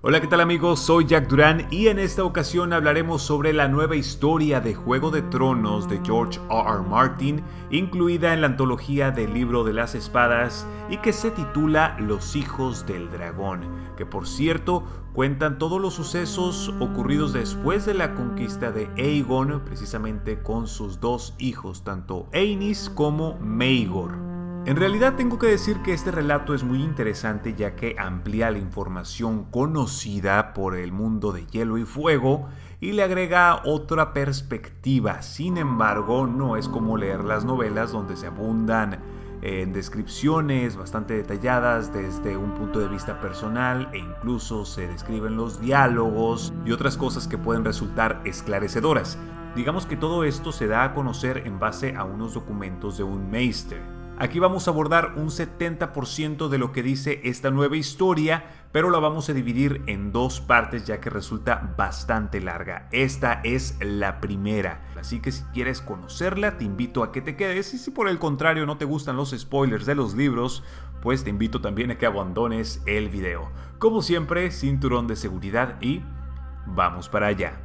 Hola, ¿qué tal amigos? Soy Jack Durán y en esta ocasión hablaremos sobre la nueva historia de Juego de Tronos de George R. R. Martin, incluida en la antología del Libro de las Espadas y que se titula Los Hijos del Dragón, que por cierto cuentan todos los sucesos ocurridos después de la conquista de Aegon, precisamente con sus dos hijos, tanto Aenys como Maegor. En realidad tengo que decir que este relato es muy interesante ya que amplía la información conocida por el mundo de Hielo y Fuego y le agrega otra perspectiva. Sin embargo, no es como leer las novelas donde se abundan en descripciones bastante detalladas desde un punto de vista personal e incluso se describen los diálogos y otras cosas que pueden resultar esclarecedoras. Digamos que todo esto se da a conocer en base a unos documentos de un Maester. Aquí vamos a abordar un 70% de lo que dice esta nueva historia, pero la vamos a dividir en dos partes ya que resulta bastante larga. Esta es la primera, así que si quieres conocerla te invito a que te quedes y si por el contrario no te gustan los spoilers de los libros, pues te invito también a que abandones el video. Como siempre, cinturón de seguridad y vamos para allá.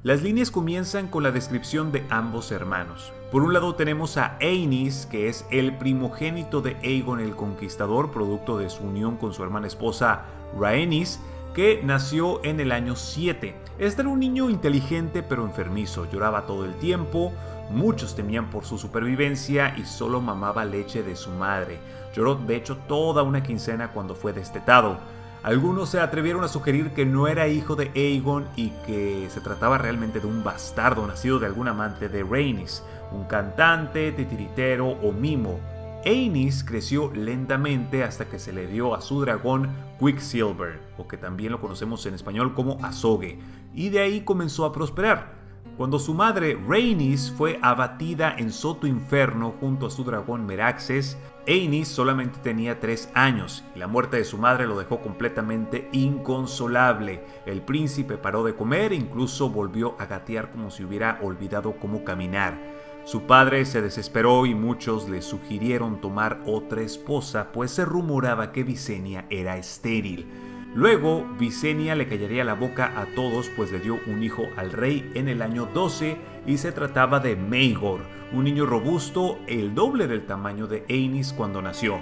Las líneas comienzan con la descripción de ambos hermanos. Por un lado tenemos a Aenys, que es el primogénito de Aegon el Conquistador, producto de su unión con su hermana esposa Rhaenys, que nació en el año 7. Este era un niño inteligente pero enfermizo, lloraba todo el tiempo, muchos temían por su supervivencia y solo mamaba leche de su madre. Lloró de hecho toda una quincena cuando fue destetado. Algunos se atrevieron a sugerir que no era hijo de Aegon y que se trataba realmente de un bastardo nacido de algún amante de Rhaenys, un cantante, titiritero o mimo. Aenys creció lentamente hasta que se le dio a su dragón Quicksilver, o que también lo conocemos en español como Azogue, y de ahí comenzó a prosperar. Cuando su madre Rhaenys fue abatida en Soto Inferno junto a su dragón Meraxes, Aenys solamente tenía 3 años y la muerte de su madre lo dejó completamente inconsolable. El príncipe paró de comer e incluso volvió a gatear como si hubiera olvidado cómo caminar. Su padre se desesperó y muchos le sugirieron tomar otra esposa, pues se rumoraba que Visenya era estéril. Luego, Visenya le callaría la boca a todos, pues le dio un hijo al rey en el año 12 y se trataba de Maegor, un niño robusto, el doble del tamaño de Aenys cuando nació.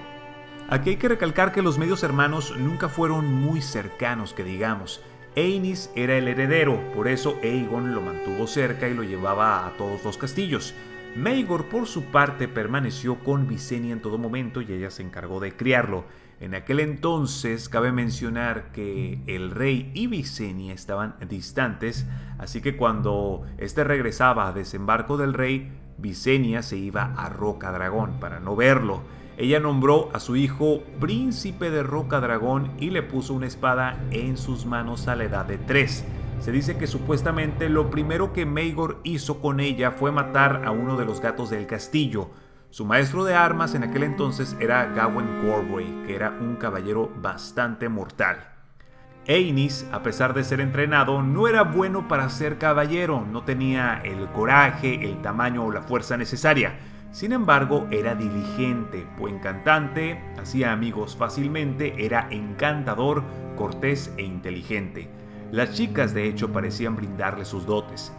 Aquí hay que recalcar que los medios hermanos nunca fueron muy cercanos, que digamos. Aenys era el heredero, por eso Aegon lo mantuvo cerca y lo llevaba a todos los castillos. Maegor, por su parte, permaneció con Visenya en todo momento y ella se encargó de criarlo. En aquel entonces, cabe mencionar que el rey y Visenya estaban distantes, así que cuando este regresaba a desembarco del rey, Visenya se iba a Rocadragón para no verlo. Ella nombró a su hijo príncipe de Rocadragón y le puso una espada en sus manos a la edad de 3. Se dice que supuestamente lo primero que Maegor hizo con ella fue matar a uno de los gatos del castillo. Su maestro de armas en aquel entonces era Gawain Gorway, que era un caballero bastante mortal. Aenys, a pesar de ser entrenado, no era bueno para ser caballero, no tenía el coraje, el tamaño o la fuerza necesaria. Sin embargo, era diligente, buen cantante, hacía amigos fácilmente, era encantador, cortés e inteligente. Las chicas de hecho parecían brindarle sus dotes.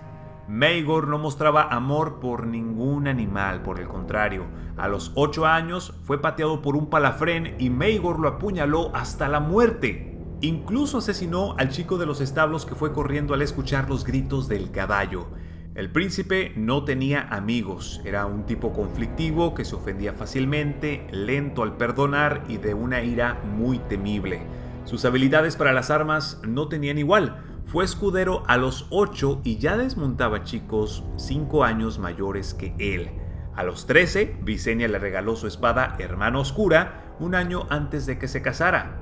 Maegor no mostraba amor por ningún animal, por el contrario. A los 8 años fue pateado por un palafrén y Maegor lo apuñaló hasta la muerte. Incluso asesinó al chico de los establos que fue corriendo al escuchar los gritos del caballo. El príncipe no tenía amigos, era un tipo conflictivo que se ofendía fácilmente, lento al perdonar y de una ira muy temible. Sus habilidades para las armas no tenían igual. Fue escudero a los 8 y ya desmontaba chicos 5 años mayores que él. A los 13, Visenya le regaló su espada Hermana Oscura un año antes de que se casara.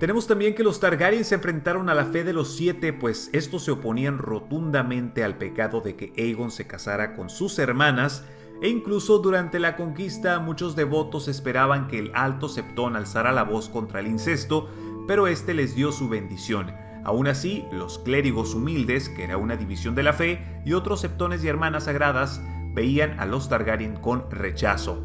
Tenemos también que los Targaryen se enfrentaron a la fe de los 7, pues estos se oponían rotundamente al pecado de que Aegon se casara con sus hermanas, e incluso durante la conquista muchos devotos esperaban que el Alto Septón alzara la voz contra el incesto, pero este les dio su bendición. Aún así, los clérigos humildes, que era una división de la fe, y otros septones y hermanas sagradas veían a los Targaryen con rechazo.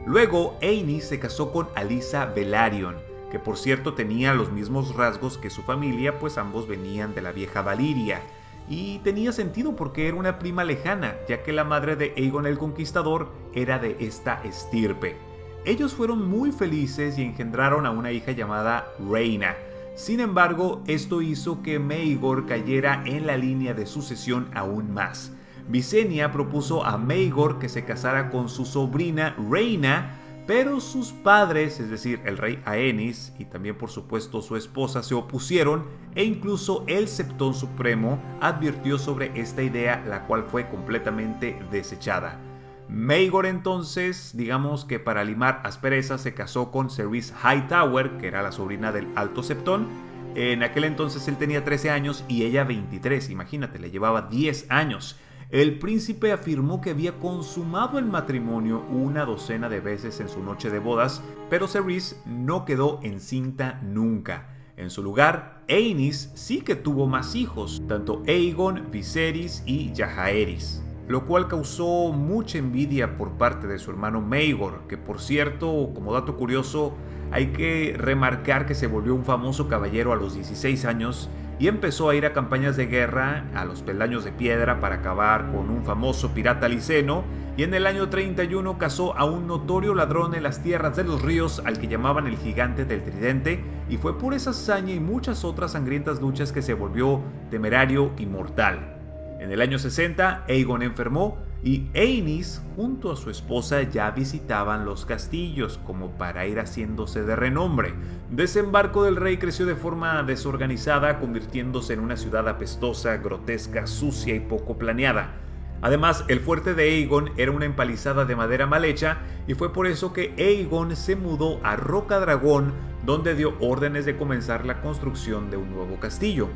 Luego, Aenys se casó con Alyssa Velaryon, que por cierto tenía los mismos rasgos que su familia, pues ambos venían de la vieja Valiria. Y tenía sentido porque era una prima lejana, ya que la madre de Aegon el Conquistador era de esta estirpe. Ellos fueron muy felices y engendraron a una hija llamada Rhaena. Sin embargo, esto hizo que Maegor cayera en la línea de sucesión aún más. Visenya propuso a Maegor que se casara con su sobrina Rhaena, pero sus padres, es decir, el rey Aenys y también por supuesto su esposa, se opusieron e incluso el Septón Supremo advirtió sobre esta idea, la cual fue completamente desechada. Maegor entonces, digamos que para limar asperezas, se casó con Cerys Hightower, que era la sobrina del Alto Septón. En aquel entonces él tenía 13 años y ella 23, imagínate, le llevaba 10 años. El príncipe afirmó que había consumado el matrimonio una docena de veces en su noche de bodas, pero Cerys no quedó encinta nunca. En su lugar, Aenys sí que tuvo más hijos, tanto Aegon, Viserys y Jaehaerys, lo cual causó mucha envidia por parte de su hermano Maegor, que por cierto, como dato curioso, hay que remarcar que se volvió un famoso caballero a los 16 años y empezó a ir a campañas de guerra a los Peldaños de Piedra para acabar con un famoso pirata liceno, y en el año 31 cazó a un notorio ladrón en las tierras de los ríos al que llamaban el Gigante del Tridente, y fue por esa hazaña y muchas otras sangrientas luchas que se volvió temerario y mortal. En el año 60, Aegon enfermó y Aenys junto a su esposa ya visitaban los castillos como para ir haciéndose de renombre. Desembarco del Rey creció de forma desorganizada, convirtiéndose en una ciudad apestosa, grotesca, sucia y poco planeada. Además, el fuerte de Aegon era una empalizada de madera mal hecha y fue por eso que Aegon se mudó a Rocadragón, donde dio órdenes de comenzar la construcción de un nuevo castillo.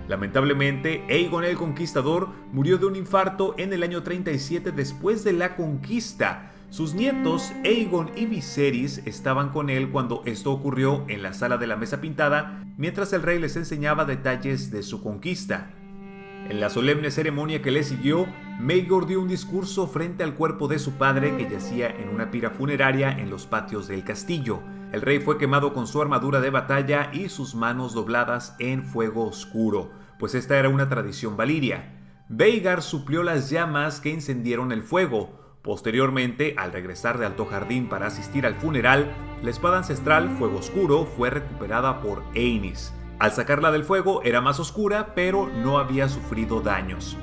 Lamentablemente, Aegon el Conquistador murió de un infarto en el año 37 después de la conquista. Sus nietos, Aegon y Viserys, estaban con él cuando esto ocurrió en la sala de la mesa pintada, mientras el rey les enseñaba detalles de su conquista. En la solemne ceremonia que le siguió, Maegor dio un discurso frente al cuerpo de su padre que yacía en una pira funeraria en los patios del castillo. El rey fue quemado con su armadura de batalla y sus manos dobladas en fuego oscuro, pues esta era una tradición valiria. Vhagar suplió las llamas que encendieron el fuego. Posteriormente, al regresar de Alto Jardín para asistir al funeral, la espada ancestral Fuego Oscuro fue recuperada por Aenys. Al sacarla del fuego era más oscura, pero no había sufrido daños.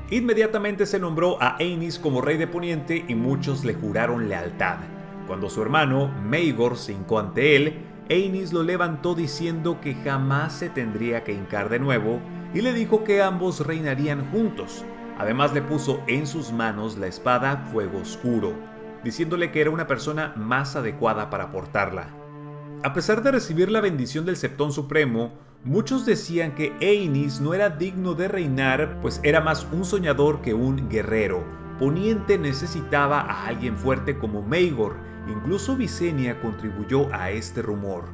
Inmediatamente se nombró a Aenys como rey de Poniente y muchos le juraron lealtad. Cuando su hermano Maegor se hincó ante él, Aenys lo levantó diciendo que jamás se tendría que hincar de nuevo y le dijo que ambos reinarían juntos. Además le puso en sus manos la espada Fuego Oscuro, diciéndole que era una persona más adecuada para portarla. A pesar de recibir la bendición del Septón Supremo, muchos decían que Aenys no era digno de reinar, pues era más un soñador que un guerrero. Poniente necesitaba a alguien fuerte como Maegor. Incluso Visenya contribuyó a este rumor.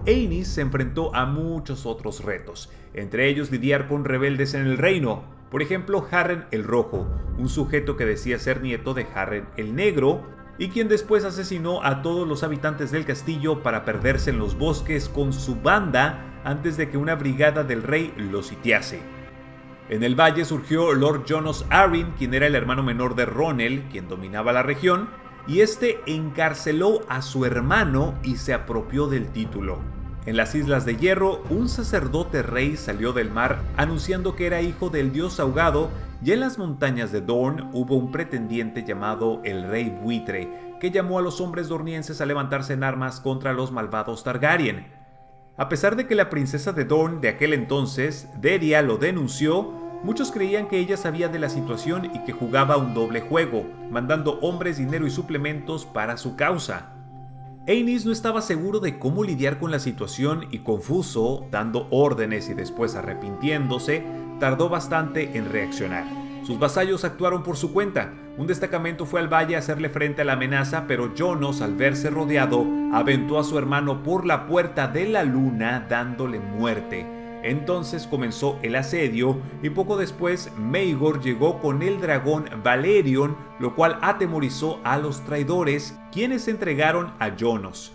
Aenys se enfrentó a muchos otros retos, entre ellos lidiar con rebeldes en el reino. Por ejemplo, Harren el Rojo, un sujeto que decía ser nieto de Harren el Negro, y quien después asesinó a todos los habitantes del castillo para perderse en los bosques con su banda antes de que una brigada del rey lo sitiase. En el valle surgió Lord Jonos Arryn, quien era el hermano menor de Ronel, quien dominaba la región, y este encarceló a su hermano y se apropió del título. En las Islas de Hierro, un sacerdote rey salió del mar anunciando que era hijo del dios ahogado, y en las montañas de Dorne hubo un pretendiente llamado el Rey Buitre, que llamó a los hombres dornienses a levantarse en armas contra los malvados Targaryen. A pesar de que la princesa de Dorne de aquel entonces, Deria, lo denunció, muchos creían que ella sabía de la situación y que jugaba un doble juego, mandando hombres, dinero y suplementos para su causa. Aenys no estaba seguro de cómo lidiar con la situación y, confuso, dando órdenes y después arrepintiéndose, tardó bastante en reaccionar. Sus vasallos actuaron por su cuenta. Un destacamento fue al valle a hacerle frente a la amenaza, pero Jonos, al verse rodeado, aventó a su hermano por la puerta de la luna, dándole muerte. Entonces comenzó el asedio y poco después Maegor llegó con el dragón Valerion, lo cual atemorizó a los traidores, quienes se entregaron a Jonos.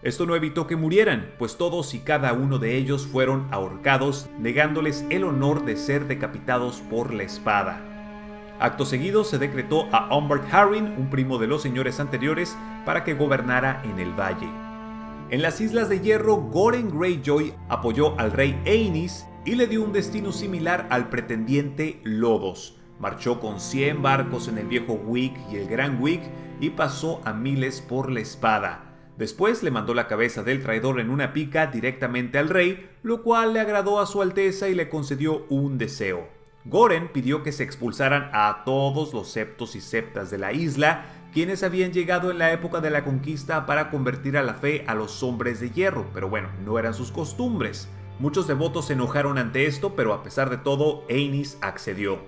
Esto no evitó que murieran, pues todos y cada uno de ellos fueron ahorcados, negándoles el honor de ser decapitados por la espada. Acto seguido se decretó a Humbert Harrin, un primo de los señores anteriores, para que gobernara en el valle. En las Islas de Hierro, Goren Greyjoy apoyó al rey Aenys y le dio un destino similar al pretendiente Lodos. Marchó con 100 barcos en el viejo Wick y el Gran Wick y pasó a miles por la espada. Después le mandó la cabeza del traidor en una pica directamente al rey, lo cual le agradó a su alteza y le concedió un deseo. Goren pidió que se expulsaran a todos los septos y septas de la isla, quienes habían llegado en la época de la conquista para convertir a la fe a los hombres de hierro, pero bueno, no eran sus costumbres. Muchos devotos se enojaron ante esto, pero a pesar de todo, Aenys accedió.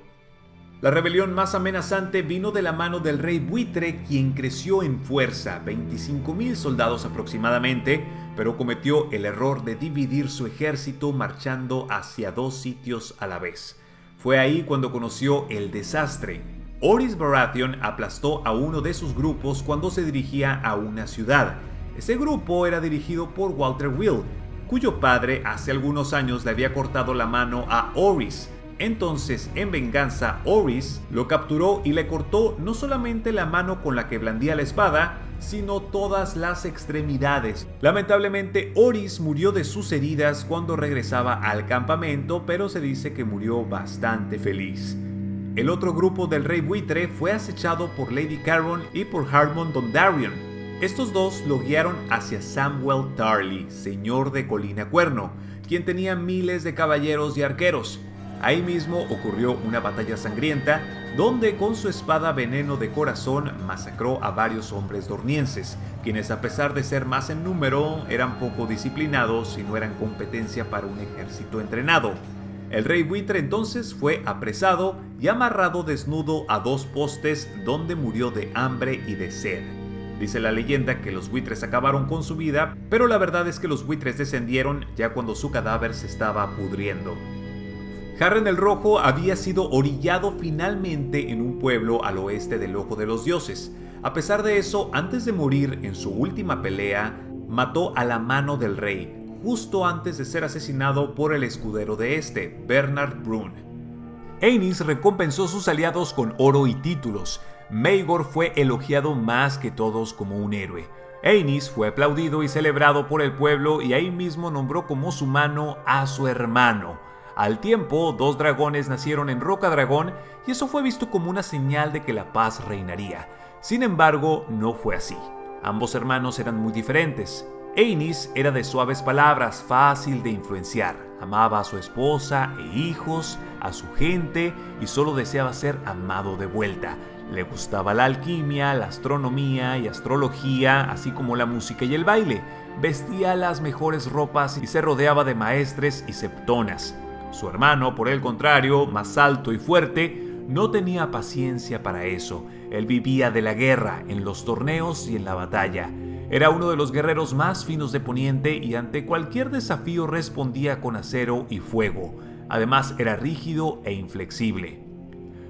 La rebelión más amenazante vino de la mano del rey buitre, quien creció en fuerza, 25,000 soldados aproximadamente, pero cometió el error de dividir su ejército marchando hacia 2 sitios a la vez. Fue ahí cuando conoció el desastre. Orys Baratheon aplastó a uno de sus grupos cuando se dirigía a una ciudad. Ese grupo era dirigido por Walter Will, cuyo padre hace algunos años le había cortado la mano a Orys. Entonces, en venganza, Orys lo capturó y le cortó no solamente la mano con la que blandía la espada, sino todas las extremidades. Lamentablemente, Orys murió de sus heridas cuando regresaba al campamento, pero se dice que murió bastante feliz. El otro grupo del rey buitre fue acechado por Lady Caron y por Harmon Dondarrion. Estos dos lo guiaron hacia Samwell Tarly, señor de Colina Cuerno, quien tenía miles de caballeros y arqueros. Ahí mismo ocurrió una batalla sangrienta, donde con su espada Veneno de Corazón masacró a varios hombres dornienses, quienes a pesar de ser más en número, eran poco disciplinados y no eran competencia para un ejército entrenado. El rey buitre entonces fue apresado y amarrado desnudo a 2 postes, donde murió de hambre y de sed. Dice la leyenda que los buitres acabaron con su vida, pero la verdad es que los buitres descendieron ya cuando su cadáver se estaba pudriendo. Harren el Rojo había sido orillado finalmente en un pueblo al oeste del Ojo de los Dioses. A pesar de eso, antes de morir en su última pelea, mató a la mano del rey, justo antes de ser asesinado por el escudero de este, Bernard Brune. Aenys recompensó a sus aliados con oro y títulos. Maegor fue elogiado más que todos como un héroe. Aenys fue aplaudido y celebrado por el pueblo y ahí mismo nombró como su mano a su hermano. Al tiempo, 2 dragones nacieron en Rocadragón y eso fue visto como una señal de que la paz reinaría. Sin embargo, no fue así. Ambos hermanos eran muy diferentes. Aenys era de suaves palabras, fácil de influenciar. Amaba a su esposa e hijos, a su gente y solo deseaba ser amado de vuelta. Le gustaba la alquimia, la astronomía y astrología, así como la música y el baile. Vestía las mejores ropas y se rodeaba de maestres y septonas. Su hermano, por el contrario, más alto y fuerte, no tenía paciencia para eso. Él vivía de la guerra, en los torneos y en la batalla. Era uno de los guerreros más finos de Poniente y ante cualquier desafío respondía con acero y fuego. Además, era rígido e inflexible.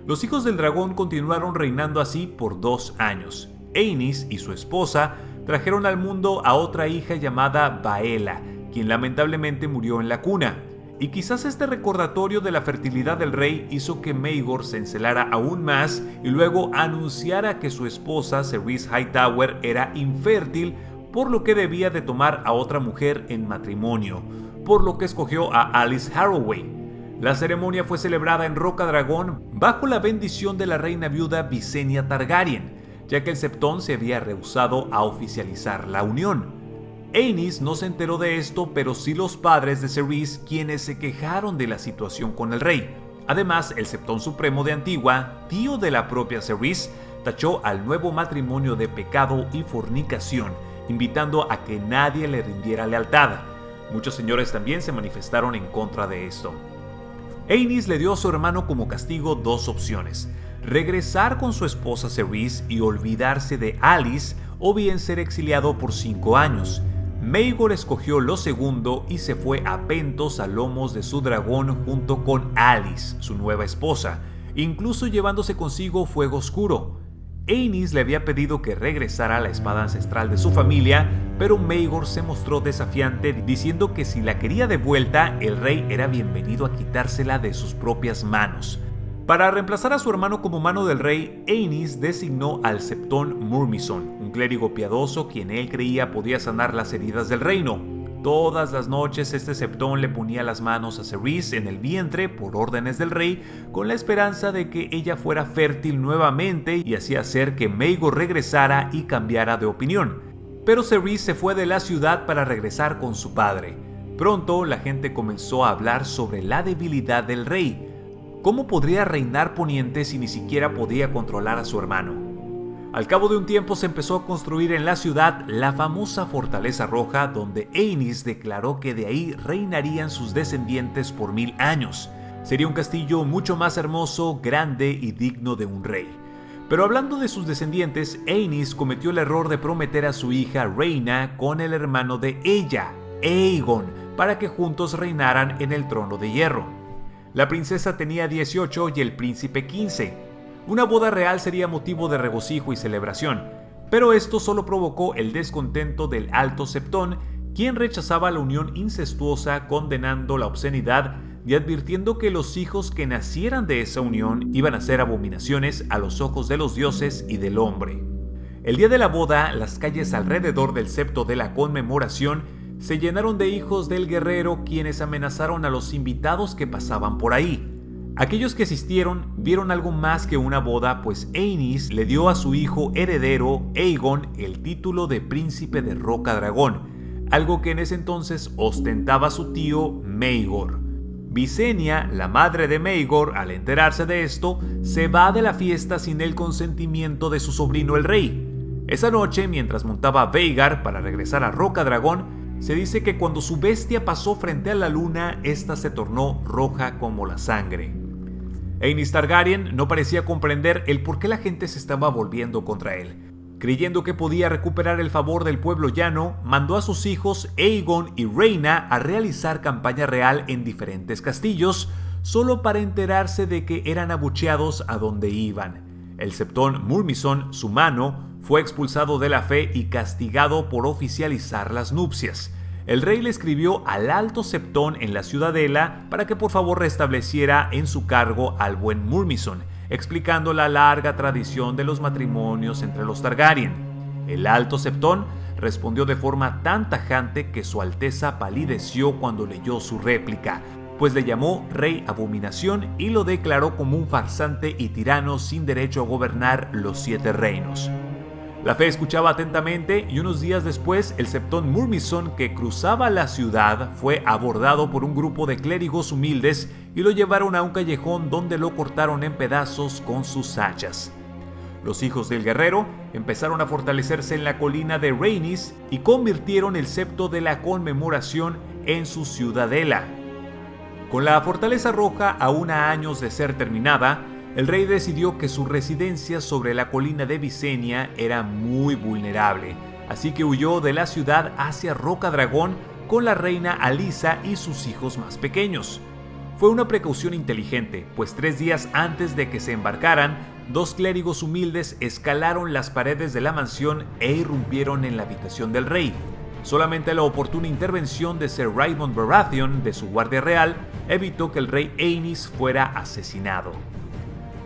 Los hijos del dragón continuaron reinando así por 2 años. Aenys y su esposa trajeron al mundo a otra hija llamada Baela, quien lamentablemente murió en la cuna. Y quizás este recordatorio de la fertilidad del rey hizo que Maegor se encelara aún más y luego anunciara que su esposa, Cerys Hightower, era infértil, por lo que debía de tomar a otra mujer en matrimonio, por lo que escogió a Alice Harroway. La ceremonia fue celebrada en Rocadragón bajo la bendición de la reina viuda Visenya Targaryen, ya que el Septón se había rehusado a oficializar la unión. Aenys no se enteró de esto, pero sí los padres de Cerys, quienes se quejaron de la situación con el rey. Además, el Septón Supremo de Antigua, tío de la propia Cerys, tachó al nuevo matrimonio de pecado y fornicación, invitando a que nadie le rindiera lealtad. Muchos señores también se manifestaron en contra de esto. Aenys le dio a su hermano como castigo 2 opciones: regresar con su esposa Cerys y olvidarse de Alice, o bien ser exiliado por 5 años. Maegor escogió lo segundo y se fue a Pentos a lomos de su dragón junto con Alice, su nueva esposa, incluso llevándose consigo fuego oscuro. Aenys le había pedido que regresara la espada ancestral de su familia, pero Maegor se mostró desafiante diciendo que si la quería de vuelta, el rey era bienvenido a quitársela de sus propias manos. Para reemplazar a su hermano como mano del rey, Aenys designó al Septón Murmison, un clérigo piadoso quien él creía podía sanar las heridas del reino. Todas las noches este Septón le ponía las manos a Cerys en el vientre por órdenes del rey, con la esperanza de que ella fuera fértil nuevamente y así hacer que Maegor regresara y cambiara de opinión. Pero Cerys se fue de la ciudad para regresar con su padre. Pronto la gente comenzó a hablar sobre la debilidad del rey. ¿Cómo podría reinar Poniente si ni siquiera podía controlar a su hermano? Al cabo de un tiempo se empezó a construir en la ciudad la famosa Fortaleza Roja, donde Aenys declaró que de ahí reinarían sus descendientes por 1000 años. Sería un castillo mucho más hermoso, grande y digno de un rey. Pero hablando de sus descendientes, Aenys cometió el error de prometer a su hija Rhaena con el hermano de ella, Aegon, para que juntos reinaran en el trono de hierro. La princesa tenía 18 y el príncipe 15. Una boda real sería motivo de regocijo y celebración, pero esto solo provocó el descontento del Alto Septón, quien rechazaba la unión incestuosa, condenando la obscenidad y advirtiendo que los hijos que nacieran de esa unión iban a ser abominaciones a los ojos de los dioses y del hombre. El día de la boda, las calles alrededor del septo de la conmemoración se llenaron de hijos del guerrero, quienes amenazaron a los invitados que pasaban por ahí. Aquellos que asistieron vieron algo más que una boda, pues Aenys le dio a su hijo heredero, Aegon, el título de príncipe de Roca Dragón, algo que en ese entonces ostentaba su tío Maegor. Visenya, la madre de Maegor, al enterarse de esto, se va de la fiesta sin el consentimiento de su sobrino el rey. Esa noche, mientras montaba Vhagar para regresar a Roca Dragón, se dice que cuando su bestia pasó frente a la luna, esta se tornó roja como la sangre. Aenys Targaryen no parecía comprender el por qué la gente se estaba volviendo contra él. Creyendo que podía recuperar el favor del pueblo llano, mandó a sus hijos Aegon y Rhaena a realizar campaña real en diferentes castillos, solo para enterarse de que eran abucheados a donde iban. El Septón Murmison, su mano, fue expulsado de la fe y castigado por oficializar las nupcias. El rey le escribió al Alto Septón en la ciudadela para que por favor restableciera en su cargo al buen Murmison, explicando la larga tradición de los matrimonios entre los Targaryen. El Alto Septón respondió de forma tan tajante que su Alteza palideció cuando leyó su réplica, pues le llamó Rey Abominación y lo declaró como un farsante y tirano sin derecho a gobernar los 7 reinos. La fe escuchaba atentamente y unos días después el Septón Murmison, que cruzaba la ciudad, fue abordado por un grupo de clérigos humildes y lo llevaron a un callejón donde lo cortaron en pedazos con sus hachas. Los hijos del guerrero empezaron a fortalecerse en la colina de Rhaenys y convirtieron el septo de la conmemoración en su ciudadela. Con la Fortaleza Roja aún a años de ser terminada, el rey decidió que su residencia sobre la colina de Visenya era muy vulnerable, así que huyó de la ciudad hacia Roca Dragón con la reina Alysa y sus hijos más pequeños. Fue una precaución inteligente, pues 3 días antes de que se embarcaran, 2 clérigos humildes escalaron las paredes de la mansión e irrumpieron en la habitación del rey. Solamente la oportuna intervención de Ser Raymond Baratheon, de su guardia real, evitó que el rey Aenys fuera asesinado.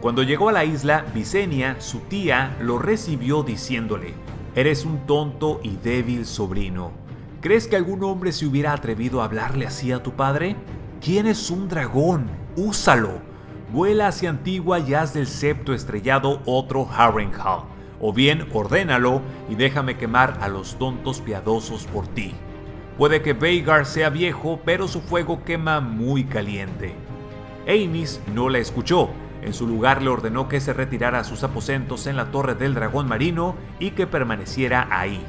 Cuando llegó a la isla, Visenya, su tía, lo recibió diciéndole: «Eres un tonto y débil sobrino. ¿Crees que algún hombre se hubiera atrevido a hablarle así a tu padre? Tienes un dragón, úsalo. Vuela hacia Antigua y haz del septo estrellado otro Harrenhal. O bien ordénalo y déjame quemar a los tontos piadosos por ti. Puede que Vhagar sea viejo, pero su fuego quema muy caliente». Aenys no la escuchó. En su lugar le ordenó que se retirara a sus aposentos en la Torre del Dragón Marino y que permaneciera ahí.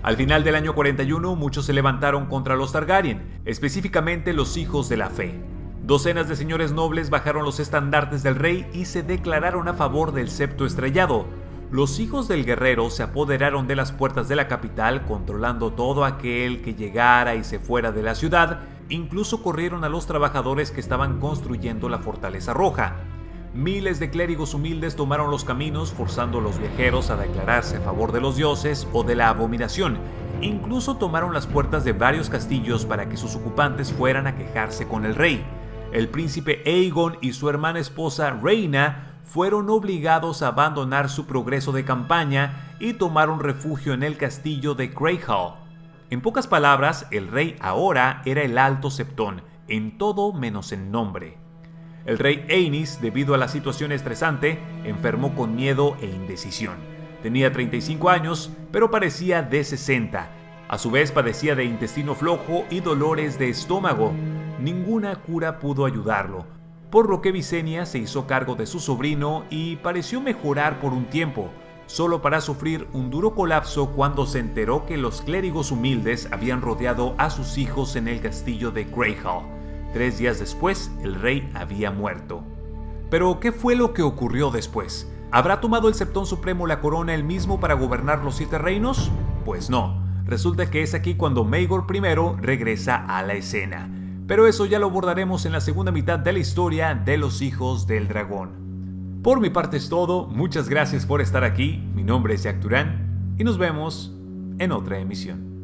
Al final del año 41, muchos se levantaron contra los Targaryen, específicamente los hijos de la fe. Docenas de señores nobles bajaron los estandartes del rey y se declararon a favor del septo estrellado. Los hijos del guerrero se apoderaron de las puertas de la capital, controlando todo aquel que llegara y se fuera de la ciudad. Incluso corrieron a los trabajadores que estaban construyendo la Fortaleza Roja. Miles de clérigos humildes tomaron los caminos, forzando a los viajeros a declararse a favor de los dioses o de la abominación. Incluso tomaron las puertas de varios castillos para que sus ocupantes fueran a quejarse con el rey. El príncipe Aegon y su hermana esposa Rhaena fueron obligados a abandonar su progreso de campaña y tomaron refugio en el castillo de Greyhall. En pocas palabras, el rey ahora era el Alto Septón, en todo menos en nombre. El rey Aenys, debido a la situación estresante, enfermó con miedo e indecisión. Tenía 35 años, pero parecía de 60. A su vez padecía de intestino flojo y dolores de estómago. Ninguna cura pudo ayudarlo, por lo que Visenya se hizo cargo de su sobrino y pareció mejorar por un tiempo, solo para sufrir un duro colapso cuando se enteró que los clérigos humildes habían rodeado a sus hijos en el castillo de Greyhall. 3 días después, el rey había muerto. Pero, ¿qué fue lo que ocurrió después? ¿Habrá tomado el Septón Supremo la corona él mismo para gobernar los 7 reinos? Pues no. Resulta que es aquí cuando Maegor I regresa a la escena. Pero eso ya lo abordaremos en la segunda mitad de la historia de los Hijos del Dragón. Por mi parte es todo. Muchas gracias por estar aquí. Mi nombre es Jack Durán y nos vemos en otra emisión.